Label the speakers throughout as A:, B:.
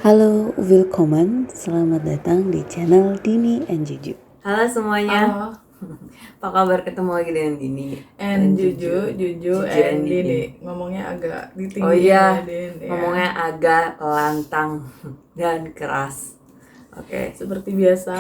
A: Halo, willkommen. Selamat datang di channel Dini and Juju.
B: Halo semuanya.
C: Halo.
B: Apa kabar, ketemu lagi dengan Dini
C: And Juju and Dini. Ngomongnya agak ditinggiin.
B: Oh iya,
C: Din, ya.
B: ngomongnya agak lantang dan keras. Oke.
C: Seperti biasa,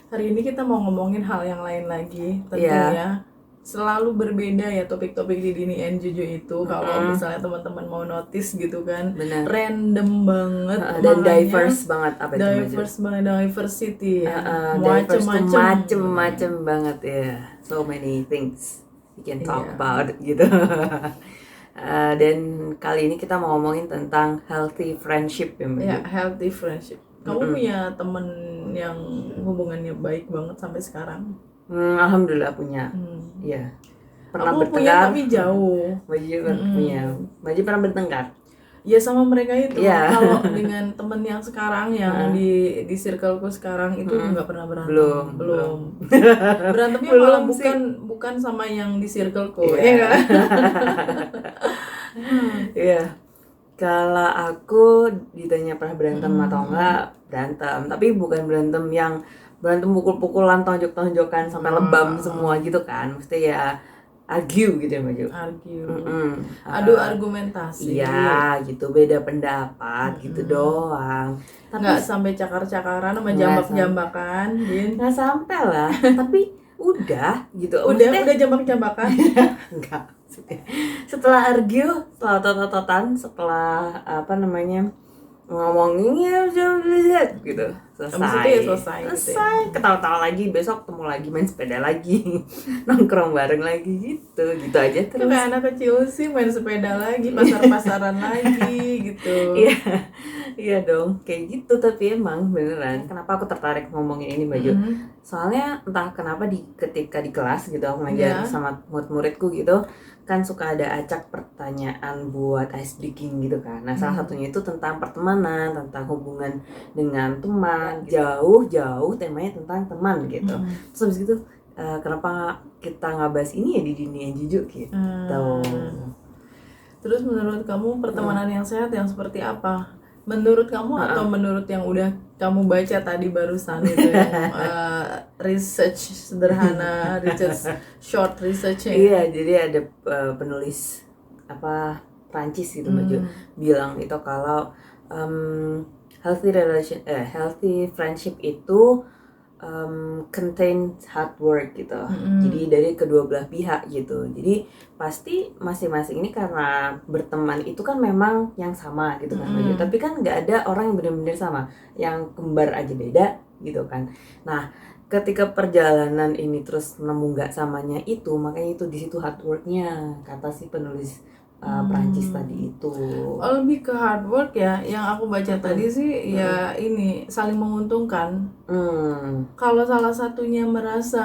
C: hari ini kita mau ngomongin hal yang lain lagi. Tentunya selalu berbeda ya topik-topik di Dini and Juju itu. Kalau misalnya teman-teman mau notice gitu kan,
B: Benar.
C: random banget
B: Dan
C: makanya
B: diverse banget apa itu?
C: diverse banget, diversity ya.
B: Macem-macem banget ya. So many things we can talk about gitu. Dan kali ini kita mau ngomongin tentang healthy friendship ya, Mbak.
C: Ya, healthy friendship. Kamu punya temen yang hubungannya baik banget sampai sekarang?
B: Alhamdulillah punya. Iya. Pernah
C: Aku punya
B: bertengkar.
C: tapi jauh.
B: Maju punya. Maju pernah bertengkar.
C: Ya sama mereka itu.
B: Iya.
C: Kalau dengan temen yang sekarang yang di circleku sekarang itu nggak pernah berantem. Belum. Berantemnya malah
B: Belum sih.
C: bukan sama yang di circleku.
B: Iya.
C: Ya kan?
B: Iya. Kalau aku ditanya pernah berantem atau enggak, berantem. Tapi bukan berantem yang berantem pukul-pukulan, tonjok-tonjokan sampai lebam semua gitu kan. Mesti ya argue gitu ya, Maju.
C: Argue.
B: Adu
C: argumentasi.
B: Iya, gitu, beda pendapat gitu doang. Tapi
C: Nggak sampai cakar-cakaran sama jambak-jambakan, Din.
B: nggak sampai lah. Tapi udah gitu.
C: Udah jambak-jambakan.
B: Enggak. Setelah argue, setelah tot-totan, setelah ngomongin ya gitu, selesai.
C: Habis itu ya selesai gitu ya.
B: Ketawa-tawa lagi, besok ketemu lagi, main sepeda lagi, nongkrong bareng lagi gitu aja
C: Itu
B: terus.
C: kayak anak kecil sih main sepeda lagi, pasar-pasaran lagi gitu.
B: Iya dong, kayak gitu. Tapi emang beneran, kenapa aku tertarik ngomongin ini, Baju? Soalnya entah kenapa ketika di kelas gitu aku ngajar sama murid-muridku gitu, kan suka ada acak pertanyaan buat ice breaking gitu kan. Nah, salah satunya itu tentang pertemanan, tentang hubungan dengan teman, jauh temanya tentang teman gitu. Terus habis gitu, kenapa kita nggak bahas ini ya di Dini yang Juju gitu.
C: Terus menurut kamu pertemanan yang sehat yang seperti apa? Menurut kamu atau menurut yang udah kamu baca tadi barusan itu yang research sederhana, short research-nya?
B: Iya, jadi ada penulis Prancis gitu Maju bilang itu kalau healthy friendship itu contain hard work gitu. Jadi dari kedua belah pihak gitu. Jadi pasti masing-masing ini karena berteman itu kan memang yang sama gitu kan. Tapi kan nggak ada orang yang benar-benar sama, yang kembar aja beda gitu kan. Nah, ketika perjalanan ini terus nemu nggak samanya itu, makanya itu di situ hard worknya, kata si penulis Prancis tadi itu.
C: Oh, lebih ke hard work ya. Yang aku baca tadi sih ya ini saling menguntungkan. Kalau salah satunya merasa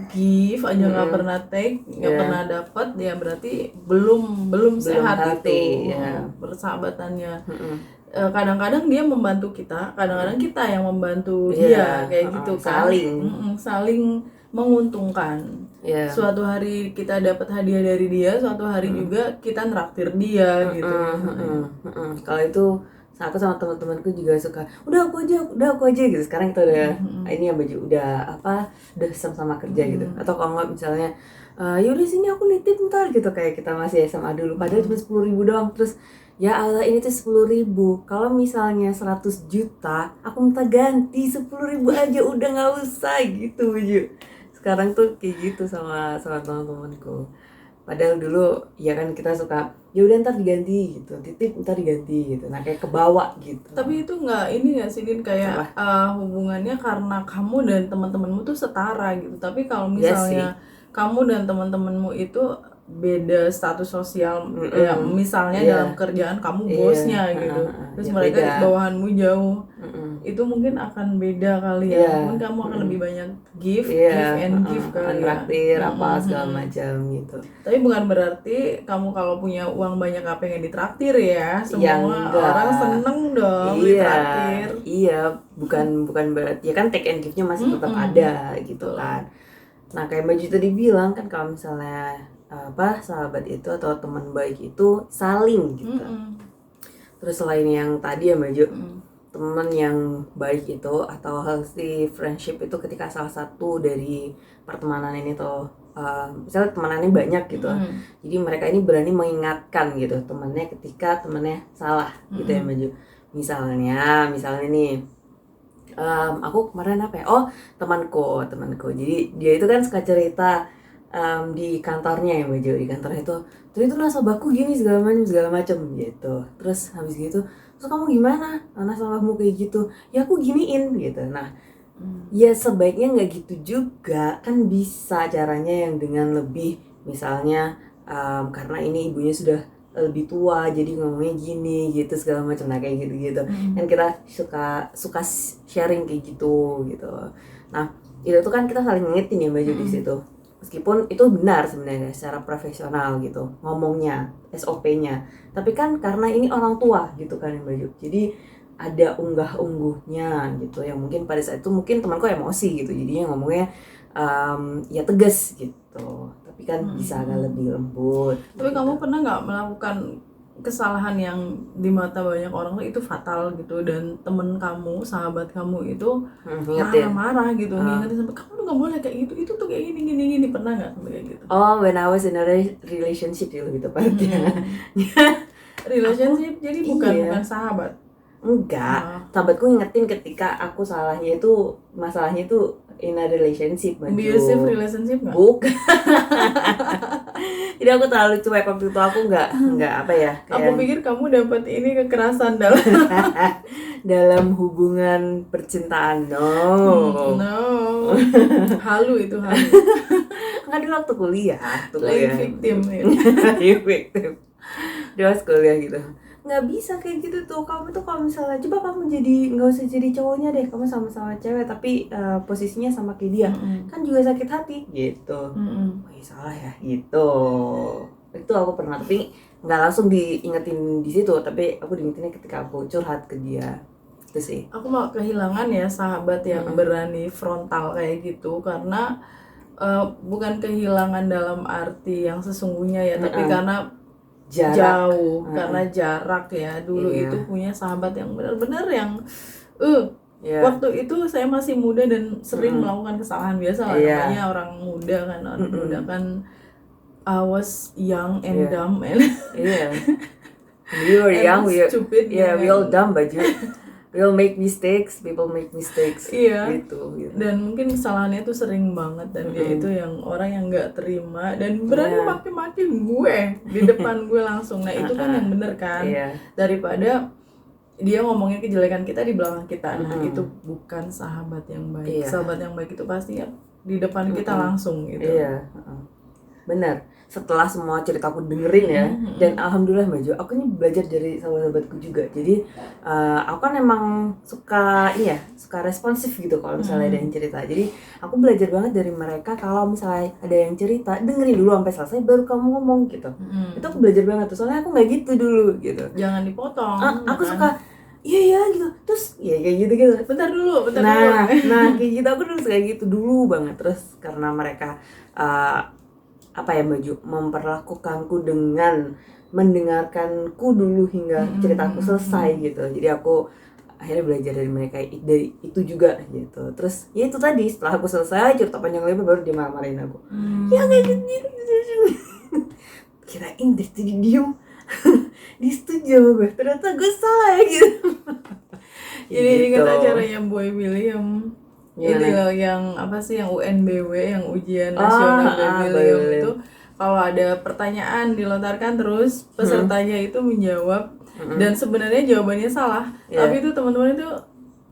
C: give aja nggak pernah take, nggak pernah dapat, ya berarti belum sehat itu persahabatannya. Kadang-kadang dia membantu kita, kadang-kadang kita yang membantu dia, kayak gitu kan. Saling menguntungkan. Suatu hari kita dapat hadiah dari dia, suatu hari juga kita nraktir dia gitu.
B: Kalau itu aku sama teman-temanku juga suka udah aku aja gitu. Sekarang kita udah ini ya Baju udah sama-sama kerja gitu. Atau kalau nggak misalnya yaudah sini aku nitip ntar gitu, kayak kita masih SMA dulu, padahal cuma 10.000 doang. Terus ya Allah, ini tuh 10.000. Kalau misalnya 100 juta, aku minta ganti 10.000 aja, udah nggak usah gitu Baju. Sekarang tuh kayak gitu sama teman-temanku. Padahal dulu ya kan kita suka ya udah ntar diganti gitu, titip ntar diganti gitu. Nah, kayak kebawa gitu.
C: Tapi itu nggak sih Din, kayak hubungannya karena kamu dan teman-temanmu tuh setara gitu. Tapi kalau misalnya kamu dan teman-temanmu itu beda status sosial, ya misalnya dalam kerjaan kamu bosnya gitu, terus mereka di bawahanmu jauh, itu mungkin akan beda kali ya. Mungkin kamu akan lebih banyak give and give kali ya,
B: traktir apa segala macam gitu.
C: Tapi bukan berarti kamu kalau punya uang banyak gak pengen ditraktir ya. Semua orang seneng dong ditraktir.
B: Iya, bukan berarti ya kan, take and give-nya masih tetap ada gitu kan. Nah, kayak Baju tadi bilang kan, kalau misalnya sahabat itu atau teman baik itu saling gitu. Terus selain yang tadi ya Mbak Ju, teman yang baik itu atau healthy friendship itu ketika salah satu dari pertemanan ini tuh misalnya temanannya banyak gitu, jadi mereka ini berani mengingatkan gitu temannya ketika temannya salah gitu ya Mbak Ju. Misalnya nih aku kemarin apa ya, temanku jadi dia itu kan suka cerita di kantornya ya Mbak Jo, di kantornya itu nasabahku gini segala macam gitu. Terus habis gitu, terus kamu gimana nasabahmu kayak gitu, ya aku giniin gitu. Nah ya sebaiknya nggak gitu juga kan, bisa caranya yang dengan lebih, misalnya karena ini ibunya sudah lebih tua jadi ngomongnya gini gitu segala macam. Nah kayak gitu kan kita suka sharing kayak gitu. Nah itu tuh kan kita saling ngingetin ya Mbak Jo di situ, meskipun itu benar sebenarnya secara profesional gitu ngomongnya, SOP-nya, tapi kan karena ini orang tua gitu kan Mbak Jo, jadi ada unggah-ungguhnya gitu yang mungkin pada saat itu mungkin temanku emosi gitu, jadinya ngomongnya ya tegas gitu, tapi kan bisa agak lebih lembut.
C: Tapi
B: gitu.
C: kamu pernah nggak melakukan kesalahan yang di mata banyak orang tuh itu fatal gitu, dan temen kamu, sahabat kamu itu marah-marah gitu, ngingetin sampai kamu tuh nggak boleh kayak gitu, itu tuh kayak gini, pernah nggak sampai kayak gitu?
B: When I was in a relationship ya lebih tepatnya.
C: Relationship jadi bukan sahabat.
B: Enggak, sahabatku ngingetin ketika aku masalahnya itu in a relationship.
C: Abusive relationship nggak?
B: Bukan. Jadi aku terlalu cuek waktu itu, aku nggak apa ya.
C: Aku pikir kamu dapat ini kekerasan dalam
B: dalam hubungan percintaan. No.
C: Halu.
B: Kan dulu waktu kuliah.
C: Playing victim.
B: Playing victim. Dia kuliah gitu. Nggak bisa kayak gitu tuh, kamu tuh kalau misalnya coba kamu nggak usah jadi cowoknya deh, kamu sama-sama cewek tapi posisinya sama kayak dia, kan juga sakit hati gitu. Ya salah ya gitu. Itu aku pernah, tapi nggak langsung diingetin di situ, tapi aku diingetinnya ketika aku curhat ke dia. Itu sih.
C: Aku mau kehilangan ya sahabat yang berani frontal kayak gitu, karena bukan kehilangan dalam arti yang sesungguhnya ya, tapi karena jauh, karena jarak ya. Dulu itu punya sahabat yang benar-benar yang waktu itu saya masih muda dan sering melakukan kesalahan biasa lah, namanya orang muda kan, I was young and dumb and
B: we were young,
C: stupid,
B: we all dumb baju. We'll make mistakes, people make mistakes. Gitu.
C: Dan mungkin kesalahannya tuh sering banget, dan dia itu yang orang yang nggak terima dan berani maki-maki gue di depan gue langsung. Nah itu kan yang bener kan, daripada dia ngomongin kejelekan kita di belakang kita. Nah itu bukan sahabat yang baik. Sahabat yang baik itu pasti ya di depan kita langsung gitu.
B: Benar. Setelah semua cerita aku dengerin ya, dan alhamdulillah Mbak Jo, aku ini belajar dari sahabat-sahabatku juga. Jadi aku kan emang suka responsif gitu kalau misalnya ada yang cerita. Jadi aku belajar banget dari mereka, kalau misalnya ada yang cerita, dengerin dulu sampai selesai baru kamu ngomong gitu. Itu aku belajar banget tuh, soalnya aku nggak gitu dulu gitu.
C: Jangan dipotong.
B: Aku suka iya gitu, terus ya kayak gitu.
C: Bentar dulu.
B: Nah kayak gitu, aku dulu kayak gitu dulu banget. Terus karena mereka Mbak, memperlakukanku dengan mendengarkanku dulu hingga ceritaku selesai gitu. Jadi aku akhirnya belajar dari mereka dari itu juga gitu. Terus ya itu tadi, setelah aku selesai cerita panjang lebar baru dia marah-marahin aku. Ya kayak gitu. Kirain dari tadi diem disetujui sama gue, ternyata gue salah ya gitu.
C: Jadi ingat acaranya Boy William. Itu yang apa sih, yang UNBW, yang ujian nasional Boy William itu, kalau ada pertanyaan dilontarkan terus pesertanya itu menjawab dan sebenarnya jawabannya salah, tapi itu teman-teman itu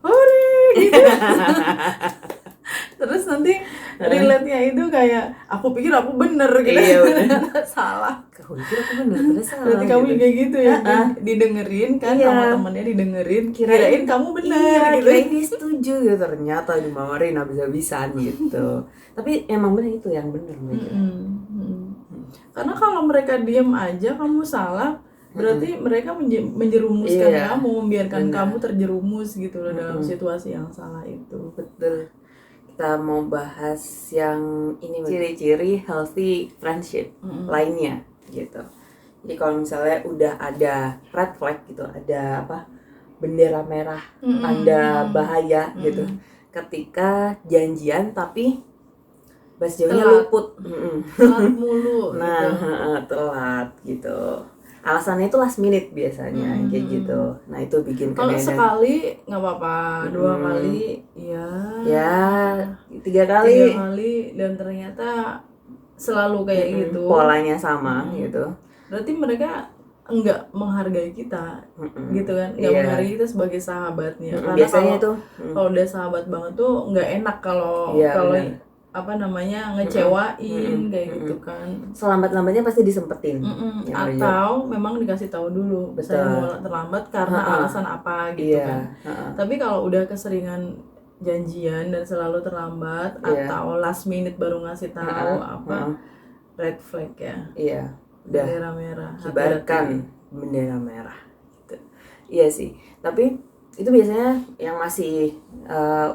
C: hore gitu. Terus nanti relate-nya itu kayak aku pikir aku bener gitu. Salah.
B: Aku pikir aku bener, terus salah.
C: Berarti kamu juga gitu ya, didengerin kan sama temennya, didengerin, kirain kamu bener gitu.
B: Kirain dia setuju gitu, ternyata dimarahin habis-habisan gitu. Tapi emang bener itu yang bener.
C: Karena kalau mereka diem aja kamu salah, berarti mereka menjerumuskan kamu, membiarkan kamu terjerumus gitu loh dalam situasi yang salah itu.
B: Betul. Kita mau bahas yang ini, ciri-ciri healthy friendship lainnya gitu. Jadi kalau misalnya udah ada red flag gitu, ada apa, bendera merah, tanda bahaya gitu, ketika janjian tapi bahasa Jawanya
C: Telat.
B: luput.
C: Telat mulu
B: Nah,
C: gitu.
B: telat gitu. Alasannya itu last minute biasanya kayak gitu. Nah, itu bikin
C: Kalau
B: kadang-kadang
C: sekali nggak apa-apa, 2 kali
B: ya 3
C: 3
B: kali
C: kali dan ternyata selalu kayak gitu.
B: polanya sama gitu.
C: Berarti mereka enggak menghargai kita, gitu kan? Enggak
B: Iya.
C: menghargai kita sebagai sahabatnya. Karena
B: Biasanya
C: kalau
B: tuh
C: kalau udah sahabat banget tuh nggak enak kalau
B: Iya,
C: kalau
B: benar.
C: apa namanya ngecewain kayak gitu kan.
B: selambat-lambatnya pasti disempetin. Ya,
C: Atau memang dikasih tahu dulu saya mau terlambat karena alasan apa gitu
B: Iya,
C: kan. Tapi kalau udah keseringan janjian dan selalu terlambat atau last minute baru ngasih tahu apa, red flag ya.
B: Iya, udah
C: Bendera merah.
B: kibarkan bendera merah gitu. Iya sih, tapi itu biasanya yang masih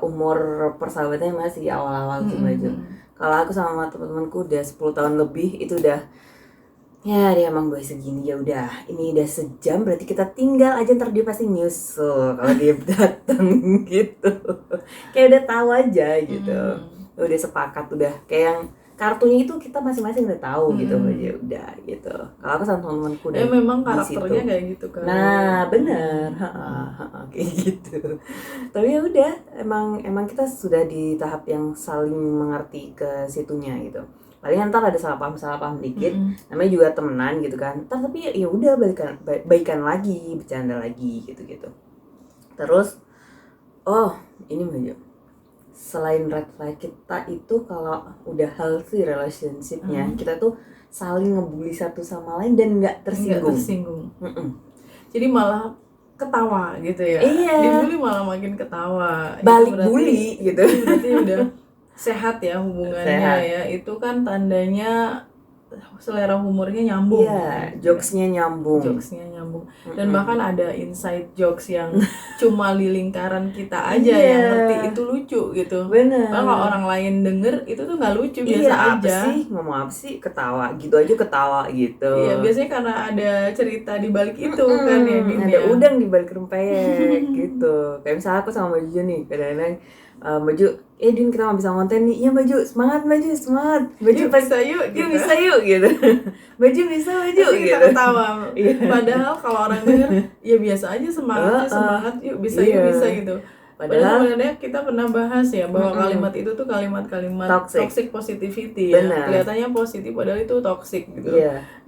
B: umur persahabatannya masih awal-awal sih Mbak Jo. Kalau aku sama teman-temanku udah 10 tahun lebih, itu udah ya dia emang boy segini, ya udah ini udah sejam berarti kita tinggal aja, ntar dia pasti nyusul kalau dia datang gitu. Kayak udah tahu aja gitu. Udah sepakat, udah kayak yang kartunya itu kita masing-masing udah tahu gitu aja, udah gitu. Kalau aku sama teman-temanku udah
C: Memang
B: di
C: karakternya
B: situ.
C: kayak gitu kan.
B: Nah, bener, kayak gitu. Tapi ya udah, emang kita sudah di tahap yang saling mengerti ke situnya gitu. Paling ntar ada salah paham dikit, namanya juga temenan gitu kan. Ntar tapi ya udah baikan lagi, bercanda lagi gitu. Terus, ini Mbak Jo, selain red flag kita itu kalau udah healthy relationship-nya, kita tuh saling ngebully satu sama lain dan nggak tersinggung.
C: Jadi malah ketawa gitu ya.
B: Iya.
C: Dibully malah makin ketawa.
B: Balik
C: Itu berarti,
B: bully gitu.
C: Itu berarti udah sehat ya hubungannya.
B: Sehat.
C: Ya. Itu kan tandanya selera humornya nyambung.
B: Iya, jokesnya nyambung.
C: Dan bahkan ada inside jokes yang cuma di lingkaran kita aja yang ngerti itu lucu gitu.
B: Bener.
C: Kalau orang lain denger itu tuh nggak lucu, biasa
B: apa
C: aja.
B: sih, ngomong apa sih, ketawa gitu aja, ketawa gitu.
C: Iya, biasanya karena ada cerita di balik itu kan ya,
B: ada udang di balik rempeyek gitu. Kayak misalnya aku sama Mbak Jo nih, kadang-kadang Mbak Jo, Din kita nggak bisa konten nih. Iya Mbak Jo, semangat Mbak Jo, semangat. Mbak Jo
C: bisa yuk gitu.
B: Bisa yuk gitu. Mbak Jo bisa Mbak Jo gitu.
C: Kita ketawa. Padahal kalau orang denger ya biasa aja, semangat yuk bisa gitu. Padahal sebenarnya kita pernah bahas ya bahwa kalimat itu tuh kalimat-kalimat toxic positivity ya. Kelihatannya positif padahal itu toxic gitu.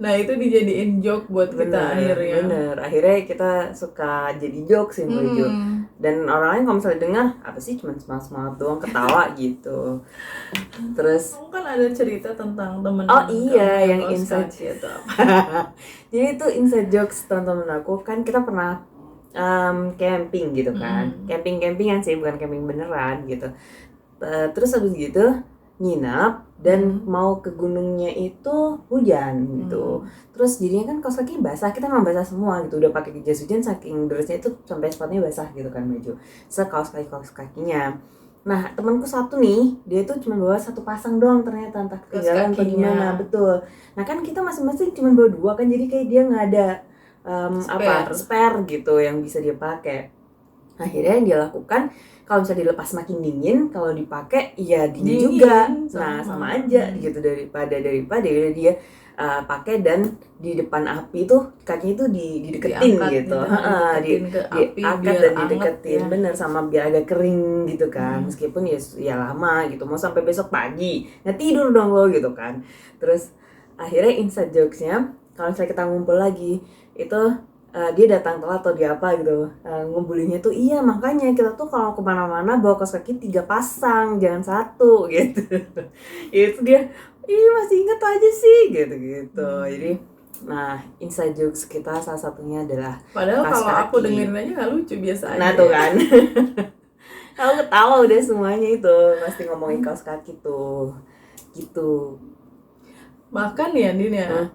C: Nah, itu dijadiin joke buat kita akhirnya.
B: Bener. Akhirnya kita suka jadi joke sih Mbak Jo. Dan orang lain kalau misalnya dengar, apa sih cuma semangat doang, ketawa gitu. Terus
C: kamu kan ada cerita tentang temen
B: yang inside
C: atau apa.
B: Jadi itu inside jokes teman-teman aku, kan kita pernah camping gitu kan. Campingan sih, bukan camping beneran gitu. Terus habis gitu nginap dan mau ke gunungnya itu hujan gitu. Terus jadinya kan kaos kaki basah, kita memang basah semua gitu. Udah pakai jas hujan saking derasnya itu sampai sepatunya basah gitu kan baju. Kaos kakinya. Nah, temanku satu nih, dia tuh cuma bawa satu pasang doang ternyata, entah ketinggalan atau gimana, betul. Nah, kan kita masing-masing cuma bawa 2 kan, jadi kayak dia nggak ada spare gitu yang bisa dia pakai. Akhirnya yang dia lakukan, kalau misalnya dilepas makin dingin, kalau dipakai ya dingin juga. Nah, sama aja gitu, daripada dia pakai dan di depan api tuh kakinya tuh dideketin gitu. Diangkat dan dideketin, bener, sama biar agak kering gitu kan. Meskipun ya lama gitu, mau sampai besok pagi. Nah, tidur dong lo gitu kan. Terus akhirnya inside jokes-nya kalau misalnya kita ngumpul lagi itu dia datang telat atau dia apa gitu, ngebulinya tuh iya makanya kita tuh kalau kemana-mana bawa kaos kaki 3 pasang jangan 1 gitu. Itu dia masih inget aja sih gitu. Jadi nah inside jokes kita salah satunya adalah
C: padahal kalau aku dengerin aja nggak lucu, biasa aja.
B: Nah tuh kan. Aku ketawa udah semuanya itu pasti ngomongin kaos kaki tuh gitu.
C: Bahkan ya Din ya,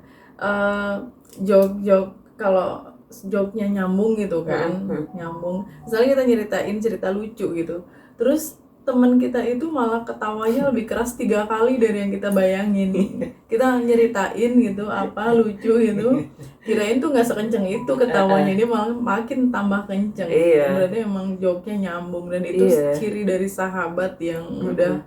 C: joke kalau joke-nya nyambung gitu kan, nyambung. Misalnya kita nyeritain cerita lucu gitu, terus teman kita itu malah ketawanya lebih keras 3 kali dari yang kita bayangin. Kita nyeritain gitu apa lucu gitu, kirain tuh nggak sekenceng itu ketawanya, dia malah makin tambah kenceng. Berarti emang joke-nya nyambung, dan itu ciri dari sahabat yang udah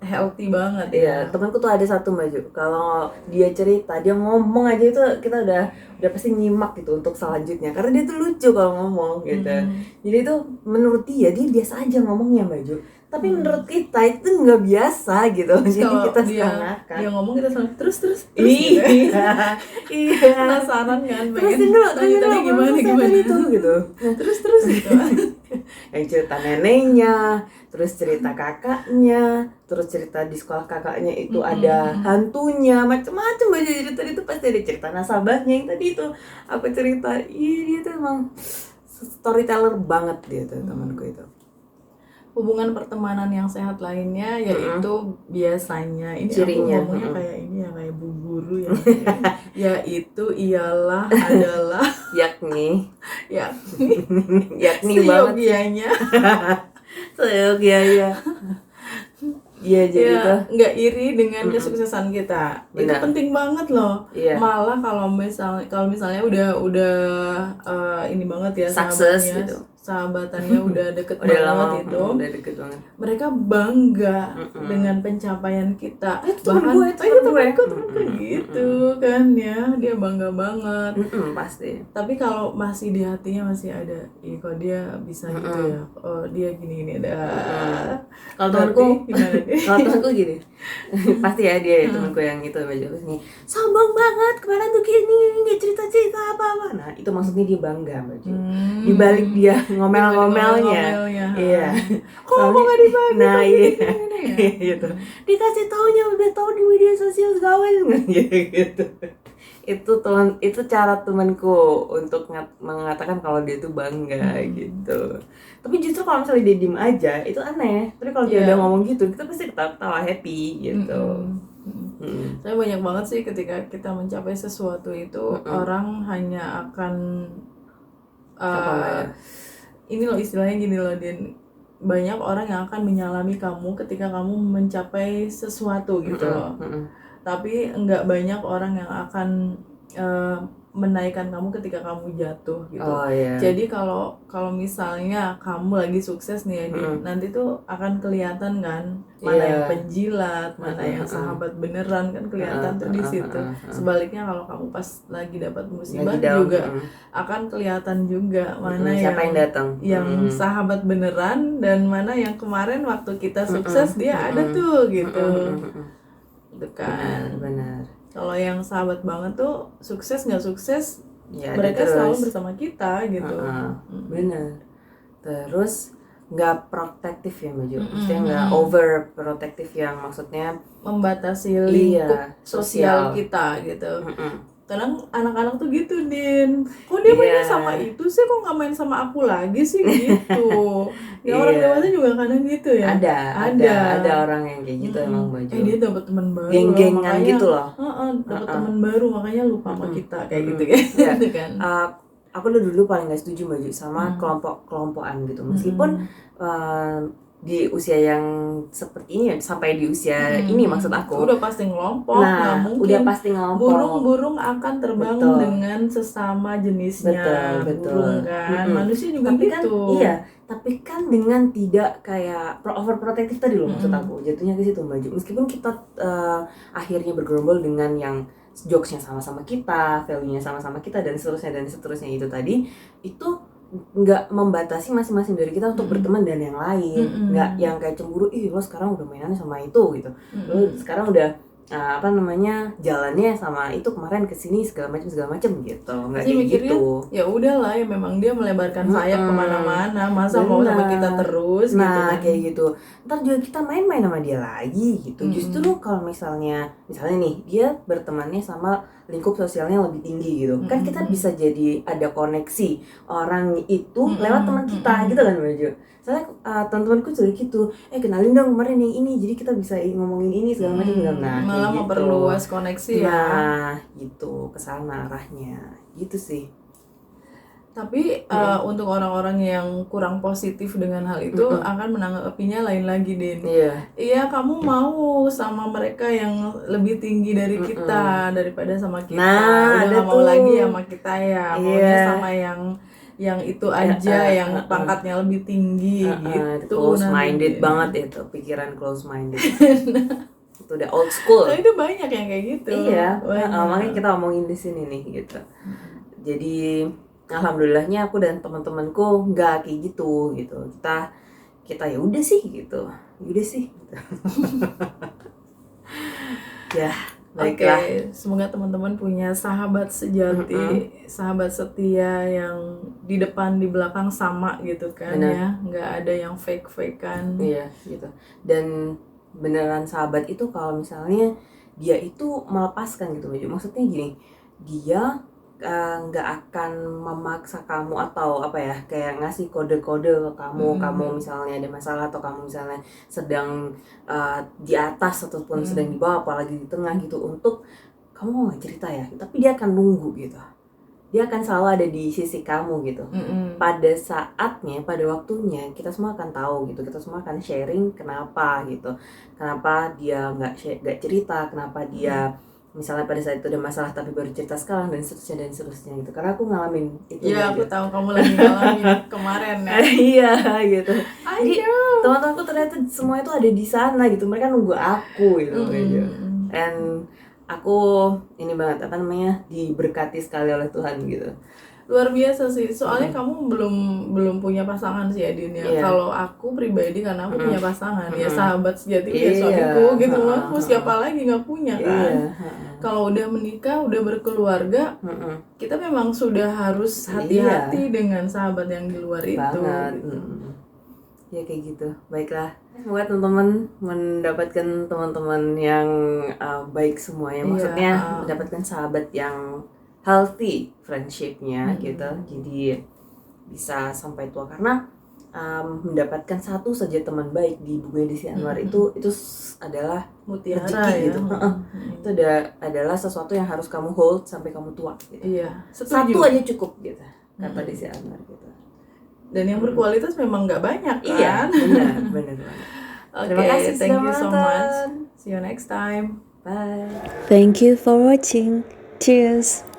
C: healthy banget.
B: Temanku tuh ada satu Mbak Ju, kalau dia cerita, dia ngomong aja itu kita udah pasti nyimak gitu untuk selanjutnya, karena dia tuh lucu kalau ngomong gitu. Jadi itu menurut dia biasa aja ngomongnya Mbak Ju, tapi menurut kita itu nggak biasa gitu. Jadi kita
C: dia ngomong kita selalu terus
B: iya
C: penasaran kan,
B: pengen lanjutannya gimana itu gitu.
C: terus gitu.
B: Yang cerita neneknya, terus cerita kakaknya, terus cerita di sekolah kakaknya itu ada hantunya, macam-macam aja cerita. Itu pasti ada cerita nasabahnya yang tadi itu aku cerita. Dia tuh emang storyteller banget dia tuh temanku itu.
C: Hubungan pertemanan yang sehat lainnya yaitu biasanya ini
B: cirinya,
C: aku ngomongnya kayak ini ya, kayak bu guru ya. Yaitu ialah adalah
B: yakni
C: seyogianya
B: iya jadi tuh
C: nggak iri dengan kesuksesan kita. Itu penting banget loh. Malah kalau misalnya udah ini banget ya,
B: sukses gitu,
C: sahabatannya udah deket banget itu,
B: udah deket banget,
C: mereka bangga dengan pencapaian kita.
B: Bahkan
C: temanku gitu kan ya, dia bangga banget.
B: Pasti.
C: Tapi kalau masih di hatinya masih ada, kok dia bisa gitu ya, oh dia gini ada.
B: Kalau temanku gimana deh? Kalau temanku gini, pasti ya dia temanku yang itu baju nih sombong banget, kemarin tuh gini cerita apa. Nah itu maksudnya dia bangga baju. Dibalik dia ngomel-ngomelnya. Iya. Kok nggak dibagi? Nah iya. Gitu. Dikasih taunya udah tahu di media sosial segala gitu. Itu cara temanku untuk mengatakan kalau dia tuh bangga gitu. Tapi justru kalau misalnya dia diem aja itu aneh. Tapi kalau dia udah ngomong gitu, kita pasti ketawa happy gitu.
C: Saya banyak banget sih ketika kita mencapai sesuatu itu orang hanya akan ini loh istilahnya gini loh, Din, banyak orang yang akan menyalami kamu ketika kamu mencapai sesuatu gitu loh. Tapi enggak banyak orang yang akan menaikkan kamu ketika kamu jatuh gitu. Jadi kalau misalnya kamu lagi sukses nih ya, nanti tuh akan kelihatan kan mana yang penjilat, mana yang sahabat beneran, kan kelihatan tuh di situ. Sebaliknya kalau kamu pas lagi dapat musibah juga akan kelihatan juga mana
B: siapa yang datang,
C: yang sahabat beneran, dan mana yang kemarin waktu kita sukses dia ada tuh gitu. Gitu kan.
B: Benar.
C: Kalau yang sahabat banget tuh sukses nggak sukses
B: ya,
C: mereka selalu bersama kita gitu.
B: Benar. Terus nggak protektif ya Mbak Jo, maksudnya nggak over protektif yang maksudnya
C: membatasi lingkup sosial kita gitu. Kadang anak-anak tuh gitu, Din, kok dia mainnya sama itu sih, kok nggak main sama aku lagi sih gitu. Ya orang dewasa juga kadang gitu ya.
B: Ada orang yang kayak gitu emang Mbak Jo.
C: Dia dapat teman baru,
B: geng-gengan gitu loh.
C: Dapat teman baru makanya lupa sama kita kayak gitu kan.
B: Aku dulu paling nggak setuju Mbak Jo sama kelompok-kelompokan gitu, meskipun di usia yang seperti ini, sampai di usia ini maksud aku
C: udah pasti ngelompok.
B: Nah,
C: mungkin
B: udah pasti ngelompok.
C: Burung akan terbang dengan sesama jenisnya. Burung kan, manusia juga
B: tapi
C: gitu.
B: Tapi kan dengan tidak kayak overprotective tadi loh, maksud aku jatuhnya ke situ Mbak Jo. Meskipun kita akhirnya bergerombol dengan yang jokesnya sama-sama kita, value-nya sama-sama kita, dan seterusnya itu tadi, itu nggak membatasi masing-masing dari kita untuk berteman dan yang lain. Nggak yang kayak cemburu, lo sekarang udah mainannya sama itu gitu, lo sekarang udah jalannya sama itu, kemarin kesini segala macam gitu. Nggak kayak gitu.
C: Ya udahlah, ya memang dia melebarkan sayap kemana-mana, masa mau sama kita terus gitu kan.
B: Kayak gitu, ntar juga kita main-main sama dia lagi gitu. Justru kalau misalnya nih dia bertemannya sama lingkup sosialnya lebih tinggi gitu, kan kita bisa jadi ada koneksi orang itu lewat teman kita gitu kan Mbak Jo. Soalnya teman-temanku juga gitu, kenalin dong kemarin yang ini, jadi kita bisa ngomongin ini segala macam.
C: Malah
B: gitu.
C: memperluas koneksi ya.
B: Gitu, kesana arahnya gitu sih.
C: Tapi untuk orang-orang yang kurang positif dengan hal itu akan menanggapinya lain lagi, Din. Iya, kamu mau sama mereka yang lebih tinggi dari kita daripada sama kita. Udah gak mau lagi sama kita ya, maunya sama yang itu aja, yang pangkatnya lebih tinggi gitu.
B: Close minded banget itu, pikiran close minded. Itu udah old school.
C: Nah, itu banyak yang kayak gitu.
B: Iya, makanya kita omongin di sini nih gitu. Jadi alhamdulillahnya aku dan teman-temanku nggak kayak gitu. Kita ya udah sih gitu. Ya, baiklah.
C: Semoga teman-teman punya sahabat sejati, sahabat setia yang di depan di belakang sama gitu kan. Ya, nggak ada yang fake-fakean.
B: Iya gitu. Dan beneran sahabat itu kalau misalnya dia itu melepaskan gitu, maksudnya gini, dia nggak akan memaksa kamu atau apa ya, kayak ngasih kode-kode ke kamu, kamu misalnya ada masalah atau kamu misalnya sedang di atas ataupun sedang di bawah, apalagi di tengah gitu, untuk kamu mau nggak cerita ya, tapi dia akan nunggu gitu. Dia akan selalu ada di sisi kamu gitu. Pada saatnya, pada waktunya, kita semua akan tahu gitu. Kita semua akan sharing kenapa gitu. Kenapa dia nggak cerita, kenapa dia misalnya pada saat itu ada masalah tapi baru cerita sekarang, dan seterusnya gitu. Karena aku ngalamin itu.
C: Iya, aku tahu kamu lagi ngalamin kemarin ya.
B: Iya gitu. Jadi teman-temanku ternyata semua itu ada di sana gitu. Mereka nunggu aku gitu. And aku ini banget diberkati sekali oleh Tuhan gitu.
C: Luar biasa sih, soalnya kamu belum punya pasangan sih ya, Din ya. Kalau aku pribadi, karena aku punya pasangan, ya sahabat sejati ya suamiku gitu loh. Aku siapa lagi, nggak punya kan. Kalau udah menikah, udah berkeluarga, kita memang sudah harus hati-hati dengan sahabat yang di luar itu.
B: Ya kayak gitu. Baiklah, semoga teman-teman mendapatkan teman-teman yang baik semua ya, maksudnya mendapatkan sahabat yang healthy friendship-nya gitu. Jadi bisa sampai tua, karena mendapatkan satu saja teman baik di Bumi Desi Anwar itu adalah
C: mutiara
B: rezeki
C: ya.
B: gitu. Itu adalah sesuatu yang harus kamu hold sampai kamu tua gitu.
C: Iya,
B: satu aja cukup gitu, kata Desi Anwar gitu.
C: Dan yang berkualitas memang nggak banyak kan?
B: Iya, benar banget. Terima kasih,
C: thank you so much. See you next time.
B: Bye.
A: Thank you for watching. Cheers.